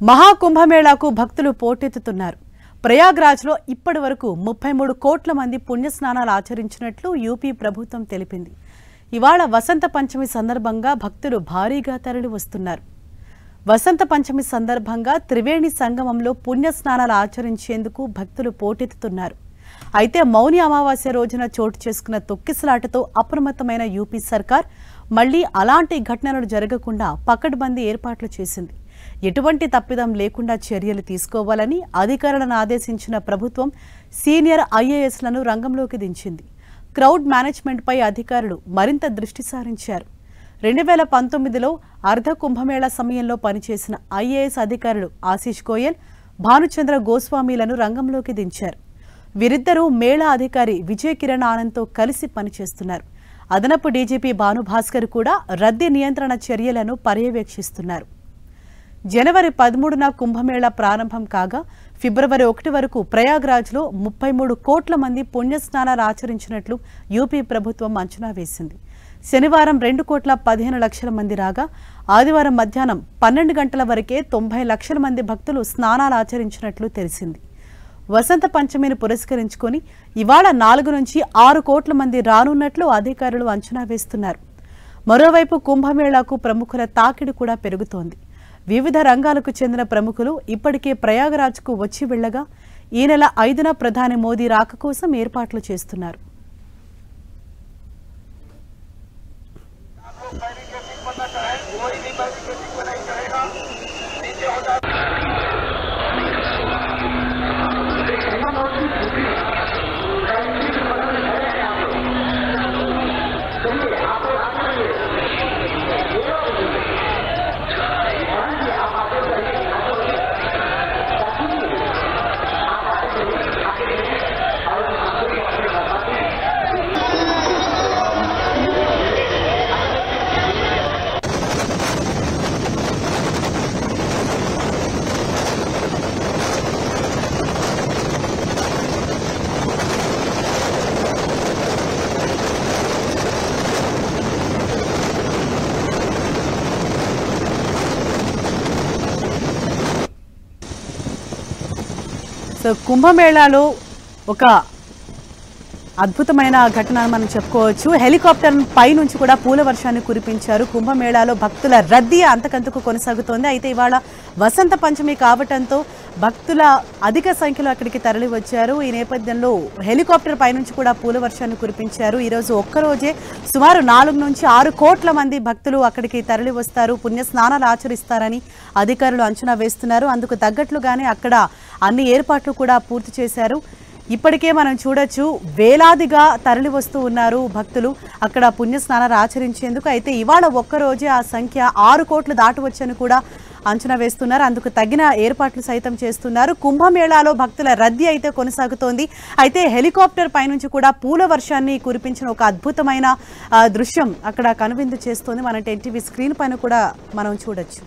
మహాకుంభమేళాకు భక్తులు పోటెత్తుతున్నారు. ప్రయాగ్రాజ్లో ఇప్పటివరకు 33 కోట్ల మంది పుణ్యస్నానాలు ఆచరించినట్లు యూపీ ప్రభుత్వం తెలిపింది. ఇవాళ వసంత పంచమి సందర్భంగా భక్తులు భారీగా తరలి వస్తున్నారు. వసంత పంచమి సందర్భంగా త్రివేణి సంగమంలో పుణ్యస్నానాలు ఆచరించేందుకు భక్తులు పోటెత్తుతున్నారు. అయితే మౌని అమావాస్య రోజున చోటు చేసుకున్న తొక్కిసలాటతో అప్రమత్తమైన యూపీ సర్కార్ మళ్లీ అలాంటి ఘటనలు జరగకుండా పకడ్బందీ ఏర్పాట్లు చేసింది. ఎటువంటి తప్పిదం లేకుండా చర్యలు తీసుకోవాలని అధికారులను ఆదేశించిన ప్రభుత్వం సీనియర్ ఐఏఎస్లను రంగంలోకి దించింది. క్రౌడ్ మేనేజ్మెంట్పై అధికారులు మరింత దృష్టి సారించారు. 2019లో అర్ధ కుంభమేళా సమయంలో పనిచేసిన ఐఏఎస్ అధికారులు ఆశీష్ గోయల్, భానుచంద్ర గోస్వామిలను రంగంలోకి దించారు. వీరిద్దరూ మేళా అధికారి విజయ్ కిరణ్ ఆనంద్తో కలిసి పనిచేస్తున్నారు. అదనపు డీజీపీ భానుభాస్కర్ కూడా రద్దీ నియంత్రణ చర్యలను పర్యవేక్షిస్తున్నారు. జనవరి 13న కుంభమేళా ప్రారంభం కాగా ఫిబ్రవరి 1 వరకు ప్రయాగ్రాజ్లో 33 కోట్ల మంది పుణ్యస్నానాలు ఆచరించినట్లు యూపీ ప్రభుత్వం అంచనా వేసింది. శనివారం 2,15 లక్షల మంది రాగా ఆదివారం మధ్యాహ్నం 12 గంటల వరకే 90 లక్షల మంది భక్తులు స్నానాలు ఆచరించినట్లు తెలిసింది. వసంత పంచమిని పురస్కరించుకొని ఇవాళ 4 నుంచి 6 కోట్ల మంది రానున్నట్లు అధికారులు అంచనా వేస్తున్నారు. మరోవైపు కుంభమేళాకు ప్రముఖుల తాకిడి కూడా పెరుగుతోంది. వివిధ రంగాలకు చెందిన ప్రముఖులు ఇప్పటికే ప్రయాగరాజ్కు వచ్చి వెళ్లగా ఈ నెల 5న ప్రధాని మోదీ రాక కోసం ఏర్పాట్లు చేస్తున్నారు. కుంభమేళాలో ఒక అద్భుతమైన ఘటన మనం చెప్పుకోవచ్చు. హెలికాప్టర్ పై నుంచి కూడా పూల వర్షాన్ని కురిపించారు. కుంభమేళాలో భక్తుల రద్దీ అంతకంతకు కొనసాగుతోంది. అయితే ఇవాళ వసంత పంచమి కావటంతో భక్తుల అధిక సంఖ్యలో అక్కడికి తరలి వచ్చారు. ఈ నేపథ్యంలో హెలికాప్టర్ పై నుంచి కూడా పూల వర్షాన్ని కురిపించారు. ఈరోజు ఒక్కరోజే సుమారు 4 నుంచి 6 కోట్ల మంది భక్తులు అక్కడికి తరలి వస్తారు, పుణ్య స్నానాలు ఆచరిస్తారని అధికారులు అంచనా వేస్తున్నారు. అందుకు తగ్గట్లుగానే అక్కడ అన్ని ఏర్పాట్లు కూడా పూర్తి చేశారు. ఇప్పటికే మనం చూడొచ్చు, వేలాదిగా తరలి వస్తూ ఉన్నారు భక్తులు అక్కడ పుణ్యస్నానాలు ఆచరించేందుకు. అయితే ఇవాళ ఒక్కరోజే ఆ సంఖ్య 6 కోట్లు దాటవచ్చని కూడా అంచనా వేస్తున్నారు. అందుకు తగిన ఏర్పాట్లు సైతం చేస్తున్నారు. కుంభమేళాలో భక్తుల రద్దీ అయితే కొనసాగుతోంది. అయితే హెలికాప్టర్ పైనుంచి కూడా పూల వర్షాన్ని కురిపించిన ఒక అద్భుతమైన దృశ్యం అక్కడ కనువిందు చేస్తోంది. మన ఎన్టీవీ స్క్రీన్ పైన కూడా మనం చూడొచ్చు.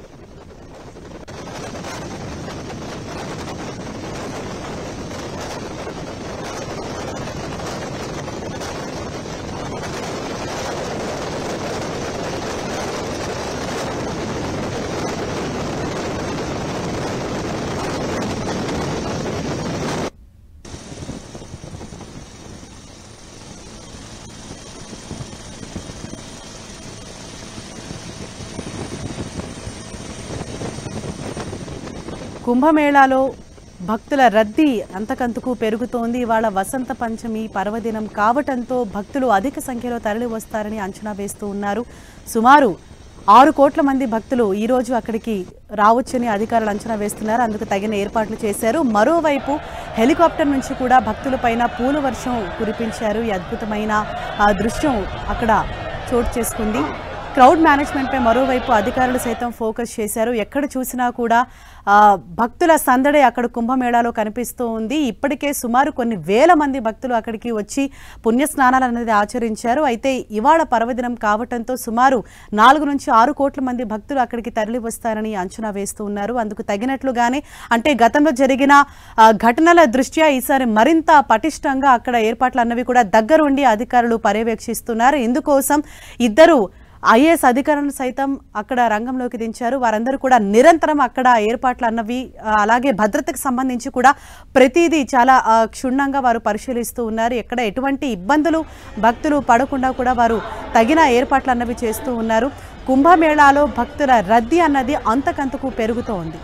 కుంభమేళాలో భక్తుల రద్దీ అంతకంతకు పెరుగుతోంది. ఇవాళ వసంత పంచమి పర్వదినం కావటంతో భక్తులు అధిక సంఖ్యలో తరలి వస్తారని అంచనా వేస్తూ ఉన్నారు. సుమారు 6 కోట్ల మంది భక్తులు ఈరోజు అక్కడికి రావచ్చని అధికారులు అంచనా వేస్తున్నారు. అందుకు తగిన ఏర్పాట్లు చేశారు. మరోవైపు హెలికాప్టర్ నుంచి కూడా భక్తులపైన పూల వర్షం కురిపించారు. ఈ అద్భుతమైన దృశ్యం అక్కడ చోటు చేసుకుంది. క్రౌడ్ మేనేజ్మెంట్పై మరోవైపు అధికారులు సైతం ఫోకస్ చేశారు. ఎక్కడ చూసినా కూడా భక్తుల సందడి అక్కడ కుంభమేళాలో కనిపిస్తూ ఉంది. ఇప్పటికే సుమారు కొన్ని వేల మంది భక్తులు అక్కడికి వచ్చి పుణ్యస్నానాలు అనేది ఆచరించారు. అయితే ఇవాళ పర్వదినం కావటంతో సుమారు 4 నుంచి 6 కోట్ల మంది భక్తులు అక్కడికి తరలి వస్తారని అంచనా వేస్తూ ఉన్నారు. అందుకు తగినట్లుగానే అంటే గతంలో జరిగిన ఘటనల దృష్ట్యా ఈసారి మరింత పటిష్టంగా అక్కడ ఏర్పాట్లు అన్నవి కూడా దగ్గరుండి అధికారులు పర్యవేక్షిస్తున్నారు. ఇందుకోసం ఇద్దరు ఐఏఎస్ అధికారులను సైతం అక్కడ రంగంలోకి దించారు. వారందరూ కూడా నిరంతరం అక్కడ ఏర్పాట్లు అన్నవి అలాగే భద్రతకు సంబంధించి కూడా ప్రతిదీ చాలా క్షుణ్ణంగా వారు పరిశీలిస్తూ ఉన్నారు. ఎక్కడ ఎటువంటి ఇబ్బందులు భక్తులు పడకుండా కూడా వారు తగిన ఏర్పాట్లు అన్నవి చేస్తూ ఉన్నారు. కుంభమేళాలో భక్తుల రద్దీ అన్నది అంతకంతకు పెరుగుతూ ఉంది.